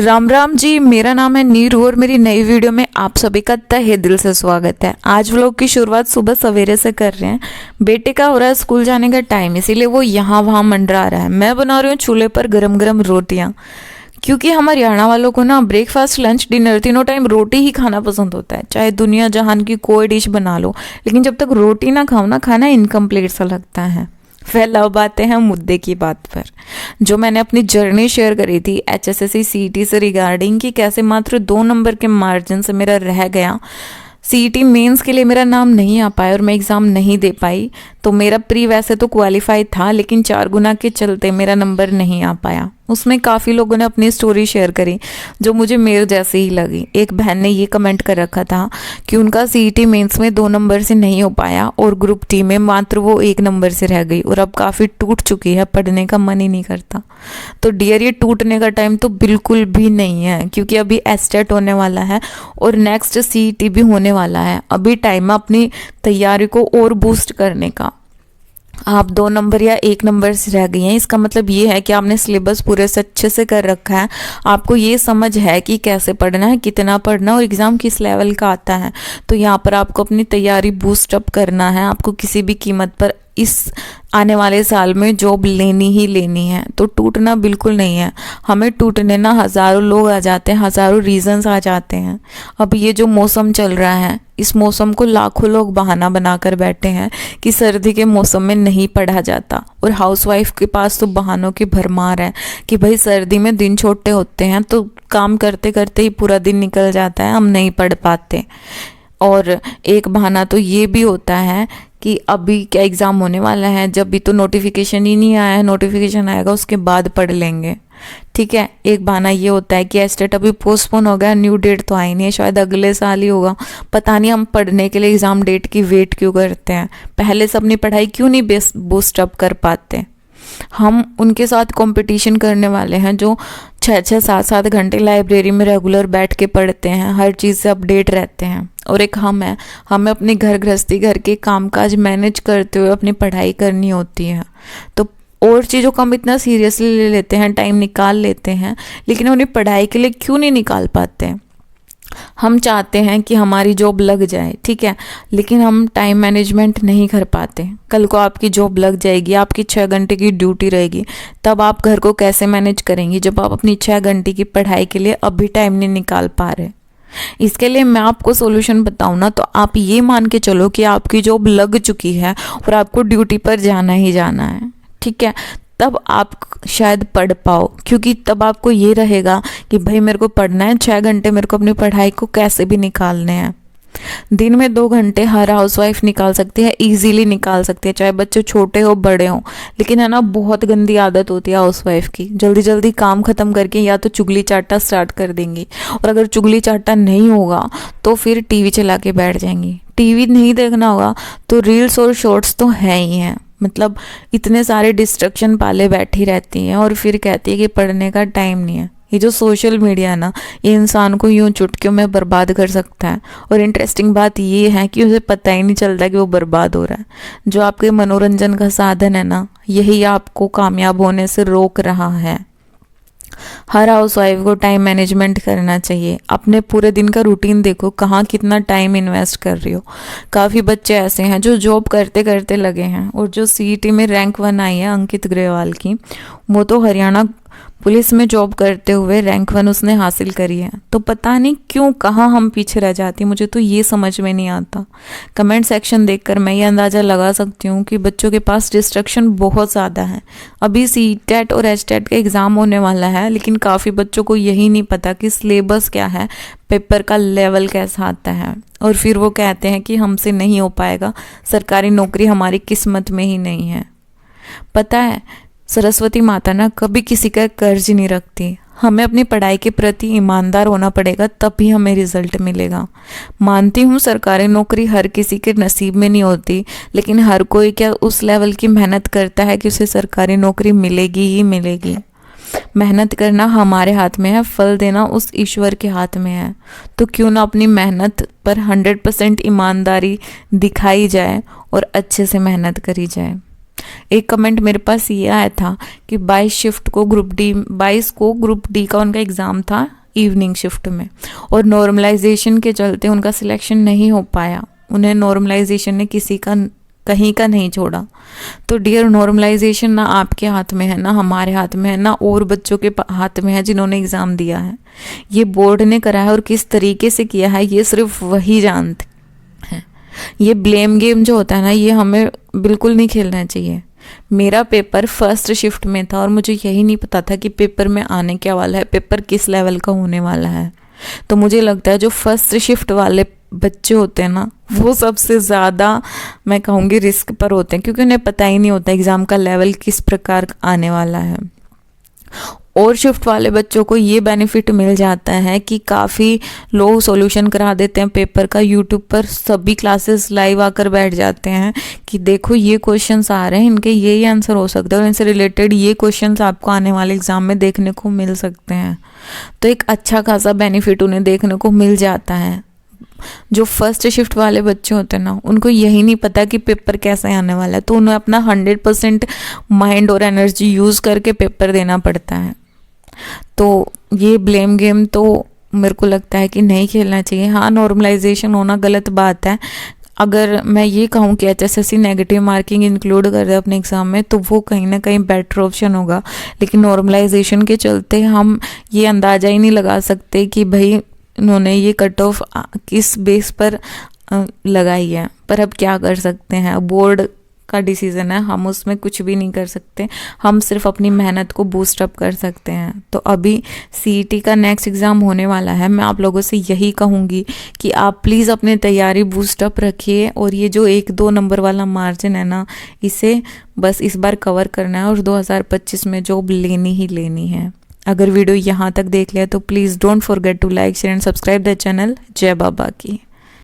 राम राम जी, मेरा नाम है नीरू और मेरी नई वीडियो में आप सभी का तहे दिल से स्वागत है। आज व्लॉग की शुरुआत सुबह सवेरे से कर रहे हैं। बेटे का हो रहा है स्कूल जाने का टाइम, इसीलिए वो यहाँ वहाँ मंडरा रहा है। मैं बना रही हूँ चूल्हे पर गरम गरम रोटियाँ, क्योंकि हम हरियाणा वालों को ना ब्रेकफास्ट लंच डिनर तीनों टाइम रोटी ही खाना पसंद होता है। चाहे दुनिया जहान की कोई डिश बना लो, लेकिन जब तक रोटी ना खाओ ना, खाना इनकम्प्लीट सा लगता है। फिर अब आते हैं मुद्दे की बात पर, जो मैंने अपनी जर्नी शेयर करी थी HSSC CET से रिगार्डिंग, कि कैसे मात्र 2 नंबर के मार्जिन से मेरा रह गया। CET मेंस के लिए मेरा नाम नहीं आ पाया और मैं एग्ज़ाम नहीं दे पाई। तो मेरा प्री वैसे तो क्वालिफाई था, लेकिन 4 गुना के चलते मेरा नंबर नहीं आ पाया। उसमें काफ़ी लोगों ने अपनी स्टोरी शेयर करी जो मुझे मेरे जैसे ही लगी। एक बहन ने ये कमेंट कर रखा था कि उनका CET मेंस में 2 नंबर से नहीं हो पाया और ग्रुप टी में मात्र वो 1 नंबर से रह गई और अब काफ़ी टूट चुकी है, पढ़ने का मन ही नहीं करता। तो डियर, ये टूटने का टाइम तो बिल्कुल भी नहीं है, क्योंकि अभी STET होने वाला है और नेक्स्ट CET भी होने वाला है। अभी टाइम है अपनी तैयारी को और बूस्ट करने का। आप 2 नंबर या 1 नंबर से रह गई हैं, इसका मतलब ये है कि आपने सिलेबस पूरे से अच्छे से कर रखा है। आपको ये समझ है कि कैसे पढ़ना है, कितना पढ़ना और एग्ज़ाम किस लेवल का आता है। तो यहाँ पर आपको अपनी तैयारी बूस्ट अप करना है। आपको किसी भी कीमत पर इस आने वाले साल में जॉब लेनी ही लेनी है। तो टूटना बिल्कुल नहीं है। हमें टूटने ना हज़ारों लोग आ जाते हैं, हज़ारों रीजंस आ जाते हैं। अब ये जो मौसम चल रहा है, इस मौसम को लाखों लोग बहाना बनाकर बैठे हैं कि सर्दी के मौसम में नहीं पढ़ा जाता, और हाउसवाइफ के पास तो बहानों की भरमार है कि भाई सर्दी में दिन छोटे होते हैं तो काम करते करते ही पूरा दिन निकल जाता है, हम नहीं पढ़ पाते। और एक बहाना तो ये भी होता है कि अभी क्या एग्ज़ाम होने वाला है, जब भी तो नोटिफिकेशन ही नहीं आया है, नोटिफिकेशन आएगा उसके बाद पढ़ लेंगे। ठीक है, एक बहाना ये होता है कि STET अभी पोस्टपोन हो गया, न्यू डेट तो आई नहीं है, शायद अगले साल ही होगा। पता नहीं हम पढ़ने के लिए एग्ज़ाम डेट की वेट क्यों करते हैं, पहले से अपनी पढ़ाई क्यों नहीं बूस्ट अप कर पाते। हम उनके साथ कंपटीशन करने वाले हैं जो 6-6, 7-7 घंटे लाइब्रेरी में रेगुलर बैठ के पढ़ते हैं, हर चीज़ से अपडेट रहते हैं। और एक हम है, हमें अपनी घर गृहस्थी, घर के कामकाज मैनेज करते हुए अपनी पढ़ाई करनी होती है। तो और चीज़ों को हम इतना सीरियसली ले लेते हैं, टाइम निकाल लेते हैं, लेकिन अपनी पढ़ाई के लिए क्यों नहीं निकाल पाते हैं। हम चाहते हैं कि हमारी जॉब लग जाए, ठीक है, लेकिन हम टाइम मैनेजमेंट नहीं कर पाते। कल को आपकी जॉब लग जाएगी, आपकी 6 घंटे की ड्यूटी रहेगी, तब आप घर को कैसे मैनेज करेंगी जब आप अपनी 6 घंटे की पढ़ाई के लिए अभी टाइम नहीं निकाल पा रहे। इसके लिए मैं आपको सॉल्यूशन बताऊं ना, तो आप ये मान के चलो कि आपकी जॉब लग चुकी है और आपको ड्यूटी पर जाना ही जाना है, ठीक है। तब आप शायद पढ़ पाओ, क्योंकि तब आपको ये रहेगा कि भाई मेरे को पढ़ना है, 6 घंटे मेरे को अपनी पढ़ाई को कैसे भी निकालने हैं। दिन में 2 घंटे हर हाउसवाइफ निकाल सकती है, इजीली निकाल सकती है, चाहे बच्चे छोटे हो बड़े हो। लेकिन है ना, बहुत गंदी आदत होती है हाउसवाइफ की, जल्दी जल्दी काम ख़त्म करके या तो चुगली चाटा स्टार्ट कर देंगी, और अगर चुगली चाटा नहीं होगा तो फिर TV चला के बैठ जाएंगी। TV नहीं देखना होगा तो रील्स और शॉर्ट्स तो है ही हैं। मतलब इतने सारे डिस्ट्रक्शन पाले बैठी रहती हैं और फिर कहती है कि पढ़ने का टाइम नहीं है। ये जो सोशल मीडिया है ना, ये इंसान को यूं चुटकियों में बर्बाद कर सकता है। और इंटरेस्टिंग बात ये है कि उसे पता ही नहीं चलता कि वो बर्बाद हो रहा है। जो आपके मनोरंजन का साधन है ना, यही आपको कामयाब होने से रोक रहा है। हर हाउसवाइफ को टाइम मैनेजमेंट करना चाहिए। अपने पूरे दिन का रूटीन देखो, कहाँ कितना टाइम इन्वेस्ट कर रही हो। काफ़ी बच्चे ऐसे हैं जो जॉब करते करते लगे हैं, और जो CET में रैंक 1 आई है अंकित ग्रेवाल की, वो तो हरियाणा पुलिस में जॉब करते हुए रैंक 1 उसने हासिल करी है। तो पता नहीं क्यों, कहाँ हम पीछे रह जाती, मुझे तो ये समझ में नहीं आता। कमेंट सेक्शन देखकर मैं ये अंदाज़ा लगा सकती हूँ कि बच्चों के पास डिस्ट्रक्शन बहुत ज़्यादा है। अभी CTET और HTET का एग्ज़ाम होने वाला है, लेकिन काफ़ी बच्चों को यही नहीं पता कि सिलेबस क्या है, पेपर का लेवल कैसा आता है, और फिर वो कहते हैं कि हमसे नहीं हो पाएगा, सरकारी नौकरी हमारी किस्मत में ही नहीं है। पता है, सरस्वती माता ना कभी किसी का कर्ज नहीं रखती। हमें अपनी पढ़ाई के प्रति ईमानदार होना पड़ेगा, तभी हमें रिजल्ट मिलेगा। मानती हूँ सरकारी नौकरी हर किसी के नसीब में नहीं होती, लेकिन हर कोई क्या उस लेवल की मेहनत करता है कि उसे सरकारी नौकरी मिलेगी ही मिलेगी। मेहनत करना हमारे हाथ में है, फल देना उस ईश्वर के हाथ में है। तो क्यों ना अपनी मेहनत पर 100% ईमानदारी दिखाई जाए और अच्छे से मेहनत करी जाए। एक कमेंट मेरे पास ये आया था कि 22 को ग्रुप डी का उनका एग्ज़ाम था इवनिंग शिफ्ट में, और नॉर्मलाइजेशन के चलते उनका सिलेक्शन नहीं हो पाया। उन्हें नॉर्मलाइजेशन ने कहीं का नहीं छोड़ा। तो डियर, नॉर्मलाइजेशन ना आपके हाथ में है, ना हमारे हाथ में है, ना और बच्चों के हाथ में है जिन्होंने एग्ज़ाम दिया है। ये बोर्ड ने करा है और किस तरीके से किया है ये सिर्फ वही जानते हैं। ये ब्लेम गेम जो होता है ना, ये हमें बिल्कुल नहीं खेलना चाहिए। मेरा पेपर फर्स्ट शिफ्ट में था और मुझे यही नहीं पता था कि पेपर में आने क्या वाला है, पेपर किस लेवल का होने वाला है। तो मुझे लगता है जो फर्स्ट शिफ्ट वाले बच्चे होते हैं ना, वो सबसे ज़्यादा मैं कहूँगी रिस्क पर होते हैं, क्योंकि उन्हें पता ही नहीं होता एग्ज़ाम का लेवल किस प्रकार आने वाला है। और शिफ्ट वाले बच्चों को ये बेनिफिट मिल जाता है कि काफ़ी लोग सॉल्यूशन करा देते हैं पेपर का। यूट्यूब पर सभी क्लासेस लाइव आकर बैठ जाते हैं कि देखो ये क्वेश्चंस आ रहे हैं, इनके ये आंसर हो सकता है और इनसे रिलेटेड ये क्वेश्चंस आपको आने वाले एग्ज़ाम में देखने को मिल सकते हैं। तो एक अच्छा खासा बेनिफिट उन्हें देखने को मिल जाता है। जो फर्स्ट शिफ्ट वाले बच्चे होते हैं ना, उनको यही नहीं पता कि पेपर कैसे आने वाला है, तो उन्हें अपना 100% माइंड और एनर्जी यूज़ करके पेपर देना पड़ता है। तो ये ब्लेम गेम तो मेरे को लगता है कि नहीं खेलना चाहिए। हाँ, नॉर्मलाइजेशन होना गलत बात है। अगर मैं ये कहूँ कि HSSC नेगेटिव मार्किंग इंक्लूड कर दे अपने एग्ज़ाम में, तो वो कहीं ना कहीं बेटर ऑप्शन होगा। लेकिन नॉर्मलाइजेशन के चलते हम ये अंदाज़ा ही नहीं लगा सकते कि भाई उन्होंने ये कट ऑफ किस बेस पर लगाई है। पर अब क्या कर सकते हैं, बोर्ड का डिसीज़न है, हम उसमें कुछ भी नहीं कर सकते। हम सिर्फ अपनी मेहनत को बूस्ट अप कर सकते हैं। तो अभी CET का नेक्स्ट एग्ज़ाम होने वाला है। मैं आप लोगों से यही कहूँगी कि आप प्लीज़ अपनी तैयारी बूस्ट अप रखिए, और ये जो 1-2 नंबर वाला मार्जिन है ना, इसे बस इस बार कवर करना है और 2025 में जॉब लेनी ही लेनी है। अगर वीडियो यहाँ तक देख लिया तो please don't forget to like, share and subscribe the channel. जय बाबा की।